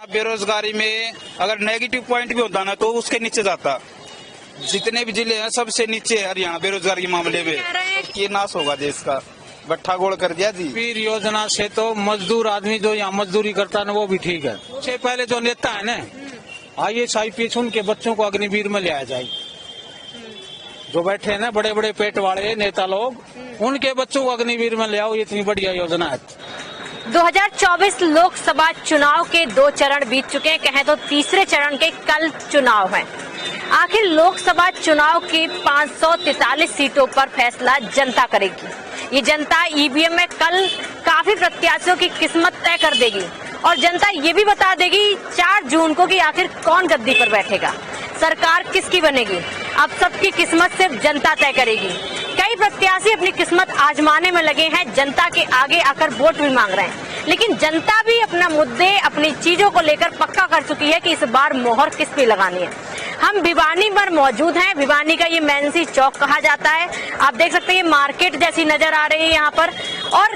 बेरोजगारी में अगर नेगेटिव पॉइंट भी होता ना तो उसके नीचे जाता। जितने भी जिले हैं सबसे नीचे है हरियाणा बेरोजगारी के मामले में। ये नाश होगा देश का, बट्ठा गोल कर दिया जी। वीर योजना से तो मजदूर आदमी जो यहाँ मजदूरी करता है ना वो भी ठीक है। उससे पहले जो नेता है ना IAS IPS उनके बच्चों को अग्निवीर में ले आया जाए। जो बैठे हैं ना बड़े बड़े पेट वाले नेता लोग, उनके बच्चों को अग्निवीर में ले आओ। इतनी बढ़िया योजना है। 2024 लोकसभा चुनाव के 2 चरण बीत चुके हैं, कहें तो तीसरे चरण के कल चुनाव है। आखिर लोकसभा चुनाव की 543 सीटों पर फैसला जनता करेगी। ये जनता EVM में कल काफी प्रत्याशियों की किस्मत तय कर देगी और जनता ये भी बता देगी 4 जून को कि आखिर कौन गद्दी पर बैठेगा, सरकार किसकी बनेगी। अब सबकी किस्मत सिर्फ जनता तय करेगी। कई प्रत्याशी अपनी किस्मत आजमाने में लगे हैं, जनता के आगे आकर वोट भी मांग रहे हैं, लेकिन जनता भी अपना मुद्दे अपनी चीजों को लेकर पक्का कर चुकी है कि इस बार मोहर किस पे लगानी है। हम भिवानी पर मौजूद हैं। भिवानी का ये मैनसी चौक कहा जाता है। आप देख सकते हैं ये मार्केट जैसी नजर आ रही है यहाँ पर, और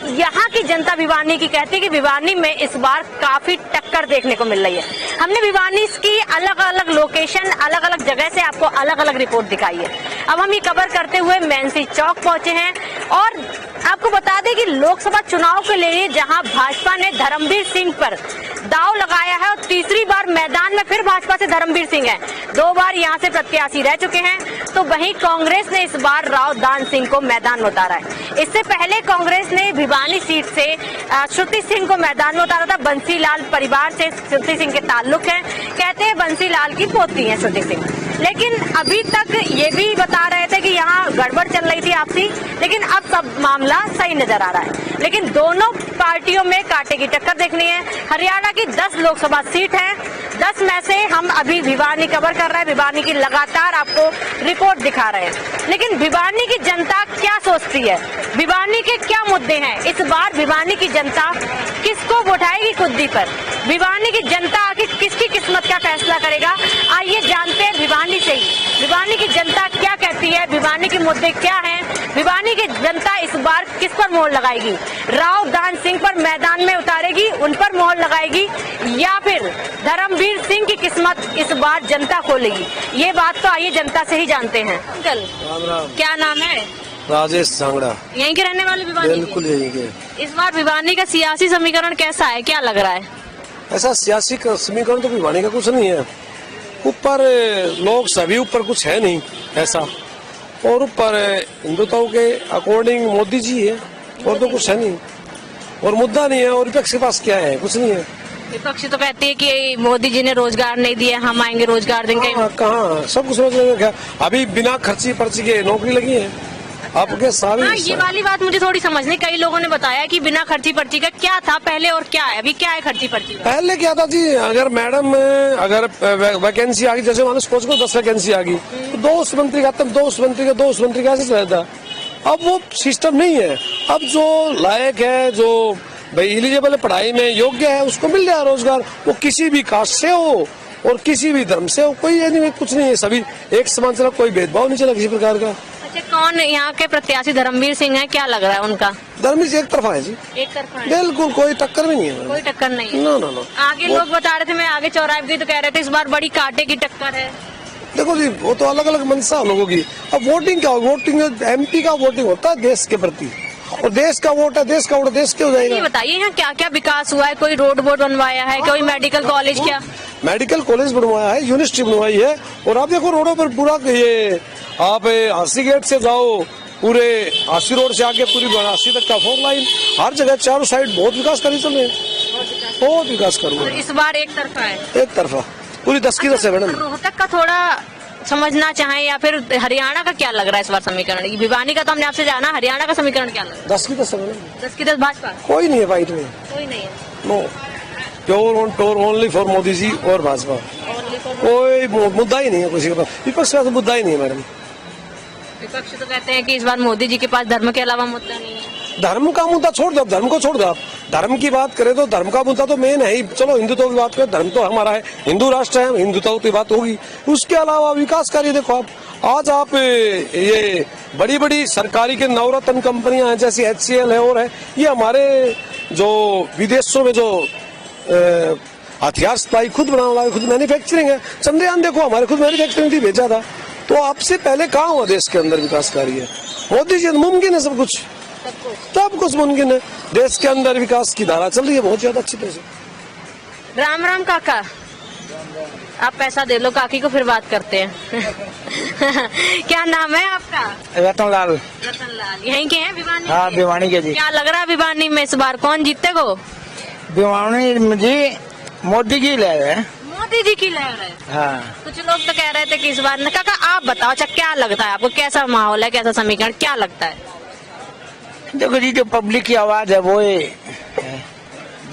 यहाँ की जनता भिवानी की कहती है कि भिवानी में इस बार काफी टक्कर देखने को मिल रही है। हमने भिवानी की अलग अलग लोकेशन, अलग अलग जगह से आपको अलग अलग रिपोर्ट दिखाई है। अब हम ये कवर करते हुए मैनसी चौक पहुंचे हैं और आपको बता दें कि लोकसभा चुनाव के लिए जहां भाजपा ने धर्मवीर सिंह पर दाव लगाया है और तीसरी बार मैदान में फिर भाजपा से धर्मवीर सिंह है, 2 बार यहां से प्रत्याशी रह चुके हैं, तो वहीं कांग्रेस ने इस बार राव दान सिंह को मैदान में उतारा है। इससे पहले कांग्रेस ने भिवानी सीट से श्रुति सिंह को मैदान में उतारा था। बंसीलाल परिवार से श्रुति सिंह के ताल्लुक हैं, कहते हैं बंसीलाल की पोती है श्रुति सिंह, लेकिन अभी तक ये भी बता रहे थे कि यहाँ गड़बड़ चल रही थी आपसी, लेकिन अब सब मामला सही नजर आ रहा है। लेकिन दोनों पार्टियों में कांटे की टक्कर देखनी है। हरियाणा की 10 लोकसभा सीट है, 10 में से हम अभी भिवानी कवर कर रहे हैं, भिवानी की लगातार आपको रिपोर्ट दिखा रहे हैं। लेकिन भिवानी की जनता क्या सोचती है, भिवानी के क्या मुद्दे हैं, इस बार भिवानी की जनता किसको उठाएगी कुद्दी पर, भिवानी की जनता आखिर किसकी किस्मत का फैसला करेगा, आइए जानते हैं भिवानी से ही भिवानी की जनता क्या कहती है, भिवानी के मुद्दे क्या हैं, भिवानी की जनता इस बार किस पर मोहर लगाएगी, राव दान सिंह पर मैदान में उतारेगी, उन पर मोहर लगाएगी, या फिर धर्मवीर सिंह की किस्मत इस बार जनता खोलेगी। ये बात तो आइए जनता से ही जानते हैं। अंकल क्या नाम है? राजेश सांगड़ा। यहीं के रहने वाले भिवानी? बिल्कुल यहीं के। इस बार भिवानी का सियासी समीकरण कैसा है, क्या लग रहा है? ऐसा सियासी समीकरण तो भिवानी का कुछ नहीं है। ऊपर लोग सभी ऊपर कुछ है नहीं ऐसा, और ऊपर हिंदुत्व के अकॉर्डिंग मोदी जी है, और तो कुछ है नहीं, और मुद्दा नहीं है। और विपक्ष के पास क्या है, कुछ नहीं है। विपक्ष तो कहती है कि मोदी जी ने रोजगार नहीं दिया, हम आएंगे रोजगार देंगे। कहाँ सब कुछ रोजगार क्या, अभी बिना खर्ची पर्ची के नौकरी लगी है आपके सारे। ये वाली बात मुझे थोड़ी समझ नहीं। कई लोगों ने बताया कि बिना खर्ची पर्ची का क्या था पहले और क्या है अभी, क्या है खर्ची पर्ची? पहले क्या था जी, अगर मैडम अगर वैकेंसी आ गई, जैसे मान सोच को 10 वैकेंसी आ गई तो 2 मंत्री का 2 मंत्री कैसे चलता था। अब वो सिस्टम नहीं है। अब जो लायक है, जो भाई एलिजिबल है, पढ़ाई में योग्य है, उसको मिल जाए रोजगार। वो किसी भी कास्ट से हो और किसी भी धर्म से हो, कोई नहीं, कुछ नहीं है, सभी एक समान चला, कोई भेदभाव नहीं चला किसी प्रकार का। अच्छा, कौन यहाँ के प्रत्याशी धर्मवीर सिंह है, क्या लग रहा है उनका? धर्मवीर सिंह एक तरफा है जी, एक तरफा है, बिल्कुल कोई टक्कर भी नहीं है। कोई टक्कर नहीं है। नो। आगे लोग बता रहे थे, मैं आगे चौराहे गई तो कह रहे थे इस बार बड़ी कांटे की टक्कर है। देखो जी, वो तो अलग अलग मंशा लोगों की। अब वोटिंग क्या हो, वोटिंग MP का वोटिंग होता है देश के प्रति, और देश का वोट है, देश का वोट देश क्यों जाएगा। ये बताइए यहाँ क्या क्या विकास हुआ है, कोई रोड बोर्ड बनवाया है, कोई मेडिकल कॉलेज, क्या मेडिकल कॉलेज बनवाया है, यूनिवर्सिटी बनवाई है। और आप देखो रोडों पर पूरा ये आप हांसी गेट से जाओ, पूरे हांसी रोड से आके पूरी हांसी तक का 4 लाइन, हर जगह चारों साइड बहुत विकास कर चल रहे हैं, बहुत विकास कर रहे हैं। इस बार एक तरफा है, एक तरफा पूरी 10 की 10 है मैडम। रोहतक का थोड़ा समझना चाहें या फिर हरियाणा का क्या लग रहा है इस बार समीकरण? भिवानी का तो हमने आपसे जाना, हरियाणा का समीकरण क्या लग रहा है? 10 की 10 है मैडम। 10 की 10 भाजपा, कोई नहीं है फाइट में, कोई नहीं है। No, pure on tour only for Modi ji और भाजपा, कोई मुद्दा ही नहीं है किसी के पास। विपक्ष का तो मुद्दा ही नहीं है मैडम। विपक्ष तो कहते हैं कि इस बार मोदी जी के पास धर्म के अलावा मुद्दा नहीं है। धर्म का मुद्दा छोड़ दो, धर्म को छोड़ दो आप। धर्म की बात करें तो धर्म का मुद्दा तो मेन है ही। चलो हिंदुत्व की बात करें, धर्म तो हमारा है, हिंदू राष्ट्र है, हिंदुत्व की बात होगी। उसके अलावा विकास कार्य देखो आप, आज आप ये बड़ी बड़ी सरकारी के नवरत्न कंपनियां हैं जैसी HCL है और है, ये हमारे जो विदेशों में जो हथियार सप्लाई खुद बनाने वाले, खुद मैन्युफैक्चरिंग है। चंद्रयान देखो, हमारे खुद मैन्युफैक्चरिंग थी, भेजा था। तो आपसे पहले कहाँ हुआ देश के अंदर विकास कार्य? मोदी जी मुमकिन है सब कुछ, सब कुछ मुमकिन है। देश के अंदर विकास की धारा चल रही है बहुत ज्यादा अच्छी तरह से। राम राम काका, आप पैसा दे लो काकी को, फिर बात करते हैं। क्या नाम है आपका? रतनलाल। रतनलाल, यहीं के हैं भिवानी? हाँ, भिवानी के जी। क्या लग रहा है भिवानी में इस बार कौन जीते को? भिवानी जी मोदी की लहर है। मोदी जी की लहर है। हाँ, कुछ लोग तो कह रहे थे कि इस बार काका आप बताओ, अच्छा क्या लगता है आपको, कैसा माहौल है, कैसा समीकरण, क्या लगता है? देखो जी, जो पब्लिक की आवाज है वो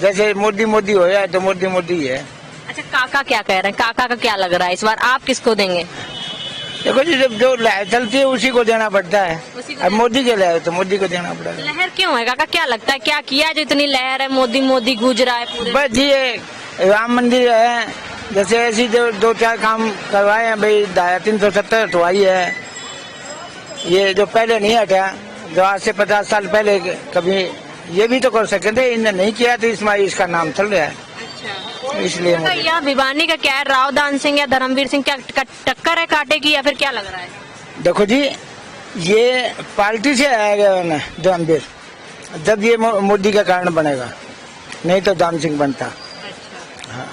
जैसे मोदी मोदी हो जाए तो मोदी मोदी है। अच्छा काका क्या कह रहे हैं, काका का क्या लग रहा है इस बार आप किसको देंगे? देखो जी, जब जो लहर चलती है उसी को देना पड़ता है। उसी को अब मोदी के लहर तो मोदी को देना पड़ेगा। लहर क्यों है काका, क्या लगता है क्या किया है जो इतनी लहर है, मोदी मोदी गूंज रहा है पूरे? बस ये राम मंदिर है, जैसे ऐसी जो 2-4 काम करवाए हैं भाई, 370 हटवाई है। ये जो पहले नहीं हटा, जो आज से 50 साल पहले कभी ये भी तो कर सकते थे, इन्होंने नहीं किया तो इसका नाम चल रहा है। अच्छा, इसलिए तो यहाँ भिवानी का क्या है, राव दान सिंह या धर्मवीर सिंह, क्या टक्कर है कांटे की या फिर क्या लग रहा है? देखो जी, ये पार्टी से आएगा ना धर्मवीर, जब ये मोदी का कारण बनेगा, नहीं तो दान सिंह बनता। हाँ,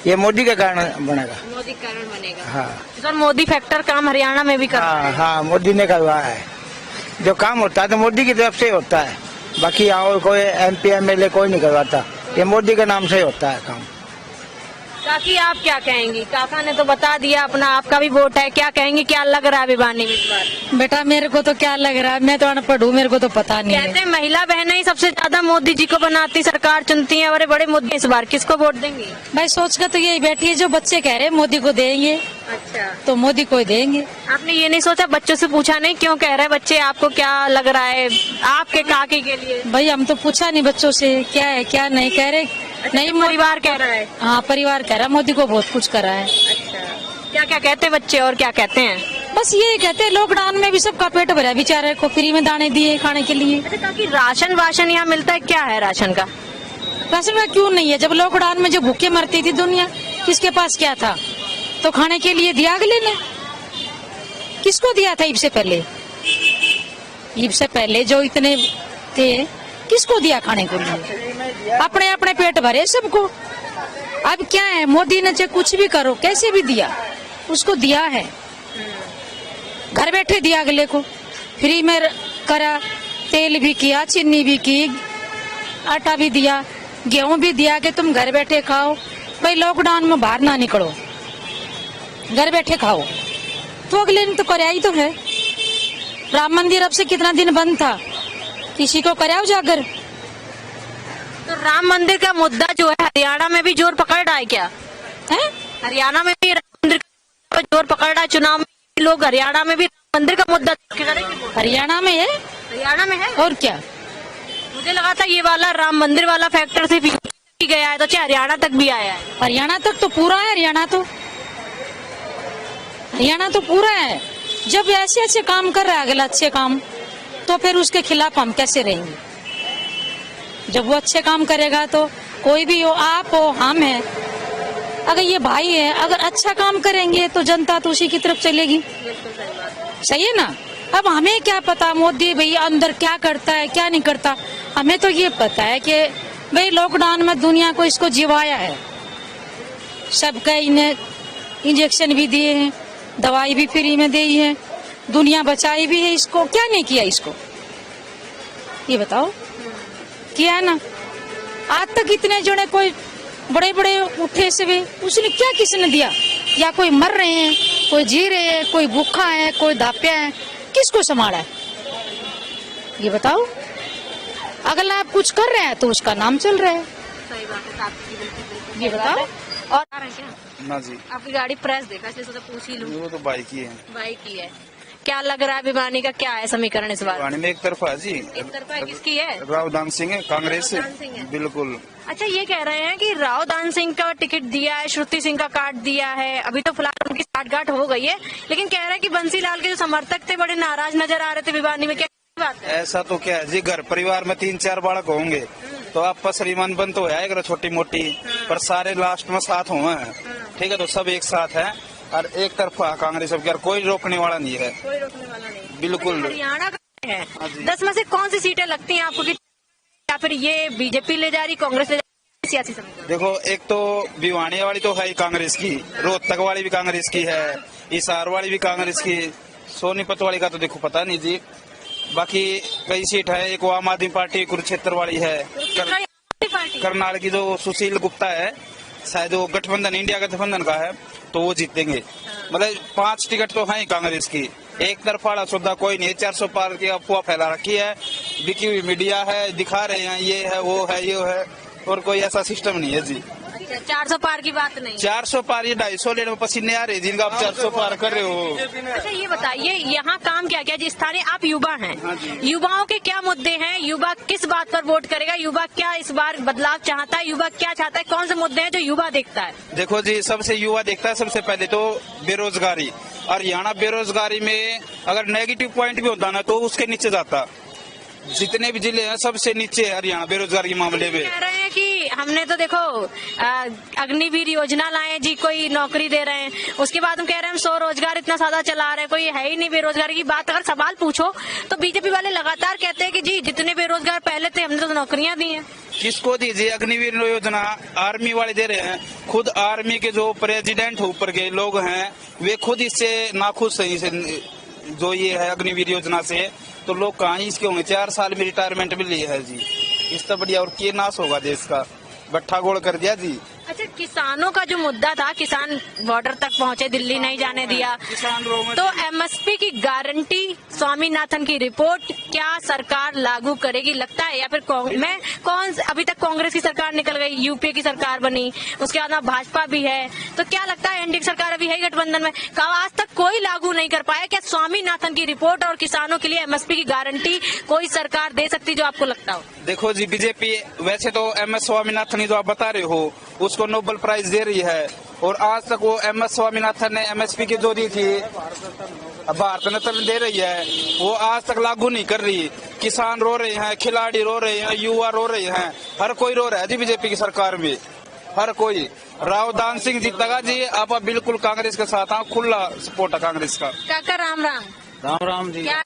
ये मोदी के कारण बनेगा। मोदी कारण बनेगा। हाँ, सर मोदी फैक्टर काम हरियाणा में भी कर रहा है। हाँ, मोदी ने करवाया है। जो काम होता है तो मोदी की तरफ से ही होता है, बाकी और कोई MP MLA कोई नहीं करवाता, ये मोदी के नाम से ही होता है काम। काकी आप क्या कहेंगी? काका ने तो बता दिया अपना, आपका भी वोट है, क्या कहेंगी, क्या लग रहा है भिवानी में इस बार? बेटा मेरे को तो क्या लग रहा है, मैं तो अनपढ़ हूँ, मेरे को तो पता नहीं कहते है। हैं महिला बहनें ही सबसे ज्यादा मोदी जी को बनाती, सरकार चुनती है, बड़े बड़े मुद्दे। इस बार किसको वोट देंगे? भाई सोच कर तो यही बैठी है, जो बच्चे कह रहे हैं मोदी को देंगे अच्छा, तो मोदी को ही देंगे। आपने ये नहीं सोचा, बच्चों से पूछा नहीं क्यों कह रहे हैं बच्चे, आपको क्या लग रहा है आपके काकी के लिए? भाई हम तो पूछा नहीं बच्चों से क्या है क्या नहीं कह रहे। नहीं, परिवार कह रहा है। हाँ, परिवार कह रहा है मोदी को बहुत कुछ करा है। अच्छा, क्या क्या कहते हैं बच्चे और क्या कहते हैं? बस ये कहते हैं लॉकडाउन में भी सबका पेट भरा, बेचारे को फ्री में दाने दिए खाने के लिए। अच्छा काकी, राशन वाशन यहाँ मिलता है, क्या है राशन का? राशन का क्यों नहीं है, जब लॉकडाउन में जो भूखे मरती थी दुनिया, किसके पास क्या था, तो खाने के लिए दिया अगले ने। किसको दिया था ईद से पहले? ईद से पहले जो इतने थे किसको दिया खाने के लिए? अपने अपने पेट भरे सबको। अब क्या है, मोदी ने चाहे कुछ भी करो, कैसे भी दिया, उसको दिया है, घर बैठे दिया अगले को, फ्री में करा, तेल भी किया, चीनी भी की, आटा भी दिया, गेहूं भी दिया कि तुम घर बैठे खाओ। भाई लॉकडाउन में बाहर ना निकलो, घर बैठे खाओ, तो अगले ने तो कराया ही तो है। राम मंदिर अब से कितना दिन बंद था, किसी को कराया उजागर? तो राम मंदिर का मुद्दा जो है हरियाणा में भी जोर पकड़ रहा है क्या? है हरियाणा में भी राम मंदिर का जोर पकड़ रहा है, चुनाव में लोग हरियाणा में भी राम मंदिर का मुद्दा हरियाणा में है, हरियाणा में है। और क्या? मुझे लगा था ये वाला राम मंदिर वाला फैक्टर सिर्फ यूपी गया है, तो चाहे हरियाणा तक भी आया है। हरियाणा तक तो पूरा है, हरियाणा तो पूरा है। जब ऐसे अच्छे काम कर रहा है अगला अच्छे काम, तो फिर उसके खिलाफ हम कैसे रहेंगे? जब वो अच्छे काम करेगा तो कोई भी हो, आप हो, हम है, अगर ये भाई है, अगर अच्छा काम करेंगे तो जनता तो उसी की तरफ चलेगी। सही है ना? अब हमें क्या पता मोदी भैया अंदर क्या करता है क्या नहीं करता। हमें तो ये पता है कि भाई लॉकडाउन में दुनिया को इसको जिवाया है, सबका इन्हें इंजेक्शन भी दिए हैं, दवाई भी फ्री में दी है, दुनिया बचाई भी है इसको। क्या नहीं किया इसको, ये बताओ? किया है ना। आज तक इतने जने कोई बड़े बड़े उठे से भी उसने क्या किसने दिया? या कोई मर रहे हैं, कोई जी रहे हैं, कोई भूखा है, कोई धाप्या है, किसको संभाला है? ये बताओ। अगर आप कुछ कर रहे हैं तो उसका नाम चल रहा है। सही बात है आपकी, बिल्कुल ये बताओ। और आ रहे हैं क्या? ना जी, आपकी गाड़ी प्रेस देखा इसलिए सोचा पूछ ही लूं। वो तो बाइक ही है। बाइक ही है। क्या लग रहा है भिवानी का क्या है समीकरण इस बार? भिवानी में एक तरफा है जी, एक तरफा है, किसकी है? राव दान सिंह है, कांग्रेस से। राव दान सिंह है। बिल्कुल। अच्छा, ये कह रहे हैं कि राव दान सिंह का टिकट दिया है, श्रुति सिंह का काट दिया है, अभी तो फिलहाल उनकी साठगांठ हो गई है, लेकिन कह रहे हैं कि बंसीलाल के जो समर्थक थे बड़े नाराज नजर आ रहे थे भिवानी में, क्या बात है? ऐसा तो क्या है जी, घर परिवार में 3-4 बालक होंगे, तो आपस श्रीमान बन तो है एक छोटी मोटी, पर सारे लास्ट में साथ हुए हैं, ठीक है, तो सब एक साथ है और एक तरफा कांग्रेस अब कोई रोकने वाला नहीं है, कोई रोकने वाला नहीं। बिल्कुल। हरियाणा का है, हाँ जी। 10 में से कौन सी सीटें लगती हैं आपको कि या फिर ये बीजेपी ले जा रही, कांग्रेस ले जा रही, सियासी समिति? देखो, एक तो भिवानी वाली तो है ही कांग्रेस की, रोहतक वाली भी कांग्रेस की है, हिसार वाली भी कांग्रेस की, सोनीपत वाली का तो देखो पता नहीं जी, बाकी कई सीट है, एक आम आदमी पार्टी कुरुक्षेत्र वाली है, करनाल की जो सुशील गुप्ता है, शायद वो गठबंधन, इंडिया गठबंधन का है, तो वो जीतेंगे। मतलब 5 टिकट तो है कांग्रेस की, एक तरफा सुविधा कोई नहीं, 400 पार की अफवाह फैला रखी है, बिकी हुई मीडिया है, दिखा रहे हैं ये है वो है ये है, और कोई ऐसा सिस्टम नहीं है जी। 400 पार की बात नहीं। 400 पार, ये 250 लेने में पसीने आ रहे हैं जिनका आप 400 पार कर रहे हो। अच्छा, ये बताइए यहाँ काम क्या क्या, जिस स्थानीय आप युवा हैं, हाँ जी। युवाओं के क्या मुद्दे हैं, युवा किस बात पर वोट करेगा, युवा क्या इस बार बदलाव चाहता है, युवा क्या चाहता है, कौन से मुद्दे हैं जो युवा देखता है? देखो जी, सबसे युवा देखता है सबसे पहले तो बेरोजगारी, और हरियाणा बेरोजगारी में अगर नेगेटिव पॉइंट भी होता ना तो उसके नीचे जाता, जितने भी जिले हैं सबसे नीचे है हरियाणा बेरोजगारी के मामले में। कह रहे हैं कि हमने तो देखो अग्निवीर योजना लाए जी, कोई नौकरी दे रहे हैं, उसके बाद हम कह रहे हैं हम स्वरोजगार इतना ज्यादा चला रहे हैं, कोई है ही नहीं बेरोजगारी की बात। अगर सवाल पूछो तो बीजेपी वाले लगातार कहते हैं कि जी जितने बेरोजगार पहले थे हमने तो नौकरियां दी हैं। किसको दीजिए? अग्निवीर योजना आर्मी वाले दे रहे हैं, खुद आर्मी के जो प्रेसिडेंट ऊपर के लोग हैं वे खुद इससे नाखुश हैं, इसे जो ये है अग्निवीर योजना से, तो लोग कहाँ ही इसके होंगे। 4 साल में रिटायरमेंट मिली है जी, इस तो बढ़िया और के नाश होगा देश का, बट्ठा गोल कर दिया जी। अच्छा, किसानों का जो मुद्दा था, किसान बॉर्डर तक पहुंचे, दिल्ली नहीं जाने दिया, तो एमएसपी की गारंटी, स्वामीनाथन की रिपोर्ट क्या सरकार लागू करेगी लगता है, या फिर अभी तक कांग्रेस की सरकार निकल गई, यूपीए की सरकार बनी, उसके बाद में भाजपा भी है, तो क्या लगता है एनडीए की सरकार अभी है गठबंधन में, का आज तक कोई लागू नहीं कर पाया? क्या स्वामीनाथन की रिपोर्ट और किसानों के लिए एमएसपी की गारंटी कोई सरकार दे सकती जो आपको लगता हो? देखो जी, बीजेपी वैसे तो एमएस स्वामीनाथन जो आप बता रहे हो उसको नोबेल प्राइज दे रही है, और आज तक वो एमएस स्वामीनाथन ने एमएसपी की जो दी थी भारत रत्न दे रही है, वो आज तक लागू नहीं कर रही। किसान रो रहे हैं, खिलाड़ी रो रहे हैं, युवा रो रहे हैं, हर कोई रो रहा है जी बीजेपी की सरकार में, हर कोई। राव दान सिंह जीतेगा जी, आप बिल्कुल कांग्रेस के साथ हैं, खुला सपोर्ट है कांग्रेस का। काका राम राम। राम राम जी। क्या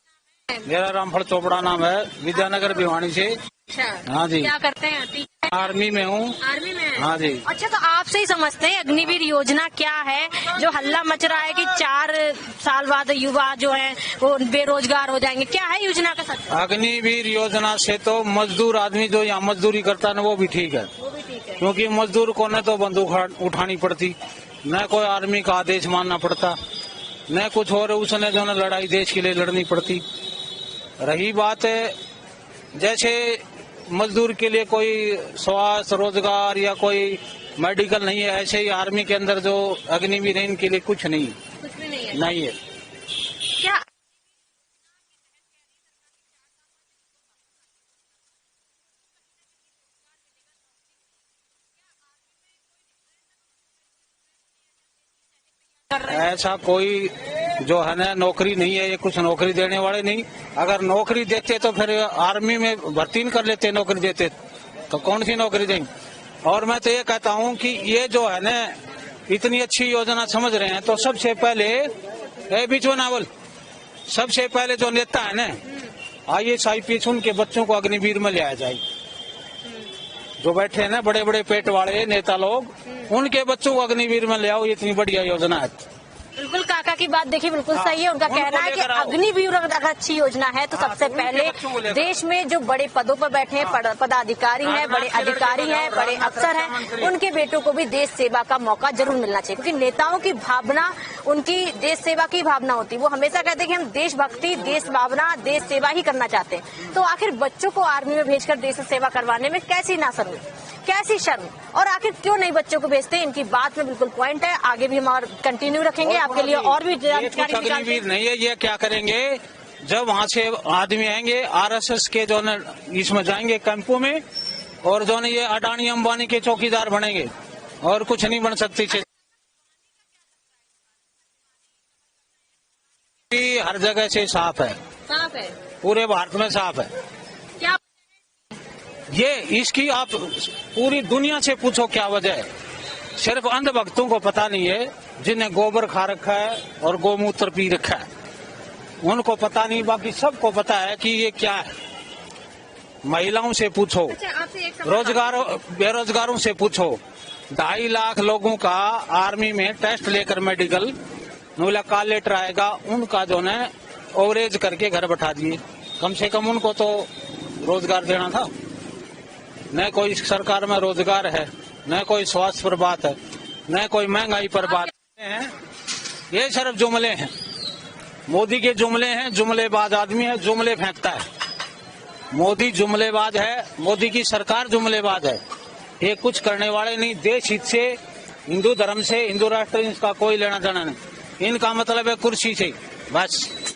मेरा रामफल चोपड़ा नाम है, विद्यानगर भिवानी से। अच्छा, हाँ जी। क्या करते हैं? आर्मी में हूँ। आर्मी में है? हाँ जी। अच्छा, तो आपसे ही समझते हैं अग्निवीर योजना क्या है, जो हल्ला मच रहा है कि 4 साल बाद युवा जो है वो बेरोजगार हो जाएंगे, क्या है योजना का सच? अग्निवीर योजना से तो मजदूर आदमी जो यहाँ मजदूरी करता है ना वो भी ठीक है, वो भी ठीक है। क्योंकि मजदूर को न तो बंदूक उठानी पड़ती, न कोई आर्मी का आदेश मानना पड़ता, न कुछ और उसने जो न लड़ाई देश के लिए लड़नी पड़ती। रही बात जैसे मजदूर के लिए कोई स्वास्थ्य रोजगार या कोई मेडिकल नहीं है, ऐसे ही आर्मी के अंदर जो अग्निवीर है इनके लिए कुछ नहीं भी नहीं है। नहीं है। क्या ऐसा कोई जो है ना नौकरी नहीं है, ये कुछ नौकरी देने वाले नहीं। अगर नौकरी देते तो फिर आर्मी में भर्ती नहीं कर लेते, नौकरी देते तो कौन सी नौकरी देंगे। और मैं तो ये कहता हूँ कि ये जो है ना इतनी अच्छी योजना समझ रहे हैं, तो सबसे पहले बीचो नावल, सबसे पहले जो नेता है ना IAS IPS उनके बच्चों को अग्निवीर में ले आया जाए। जो बैठे हैं ना बड़े बड़े पेट वाले नेता लोग, उनके बच्चों को अग्निवीर में ले आओ, इतनी बढ़िया योजना है। बिल्कुल काका की बात देखिए, बिल्कुल सही है। उनका कहना है कि अग्निवीर अगर अच्छी योजना है तो सबसे पहले देश में जो बड़े पदों पर बैठे हैं, पदाधिकारी हैं, बड़े अधिकारी हैं, बड़े अफसर हैं, उनके बेटों को भी देश सेवा का मौका जरूर मिलना चाहिए, क्योंकि नेताओं की भावना उनकी देश सेवा की भावना होती है। वो हमेशा कहते हैं कि हम देशभक्ति, देश भावना, देश सेवा ही करना चाहते हैं। तो आखिर बच्चों को आर्मी में भेजकर देश सेवा करवाने में कैसी नाशर्मी, कैसी शर्म, और आखिर क्यों नहीं बच्चों को भेजते? इनकी बात में बिल्कुल पॉइंट है। आगे भी हम और कंटिन्यू रखेंगे आपके लिए और भी जानकारी। अग्निवीर नहीं है, ये क्या करेंगे जब वहाँ से आदमी आएंगे RSS के जो न इसमें जाएंगे कैंपों में, और जो न ये अडानी अंबानी के चौकीदार बनेंगे, और कुछ नहीं बन सकती। हर जगह से साफ है, साफ है, पूरे भारत में साफ है। क्या ये इसकी आप पूरी दुनिया से पूछो क्या वजह है। सिर्फ अंधभक्तों को पता नहीं है, जिन्हें गोबर खा रखा है और गोमूत्र पी रखा है, उनको पता नहीं। बाकी सबको पता है कि ये क्या है। महिलाओं से पूछो, बेरोजगारों से पूछो। 2.5 लाख लोगों का आर्मी में टेस्ट लेकर मेडिकल नोला कॉल लेटर आएगा, उनका जो है ओवरेज करके घर बैठा दिए। कम से कम उनको तो रोजगार देना था। न कोई सरकार में रोजगार है, न कोई स्वास्थ्य पर बात है, न कोई महंगाई पर बात है। ये सिर्फ जुमले हैं, मोदी के जुमले हैं। जुमलेबाज आदमी है, जुमले फेंकता है। मोदी जुमलेबाज है, मोदी की सरकार जुमलेबाज है। ये कुछ करने वाले नहीं। देश हित से, हिंदू धर्म से, हिंदू राष्ट्र, इसका कोई लेना देना नहीं। इनका मतलब है कुर्सी से बस।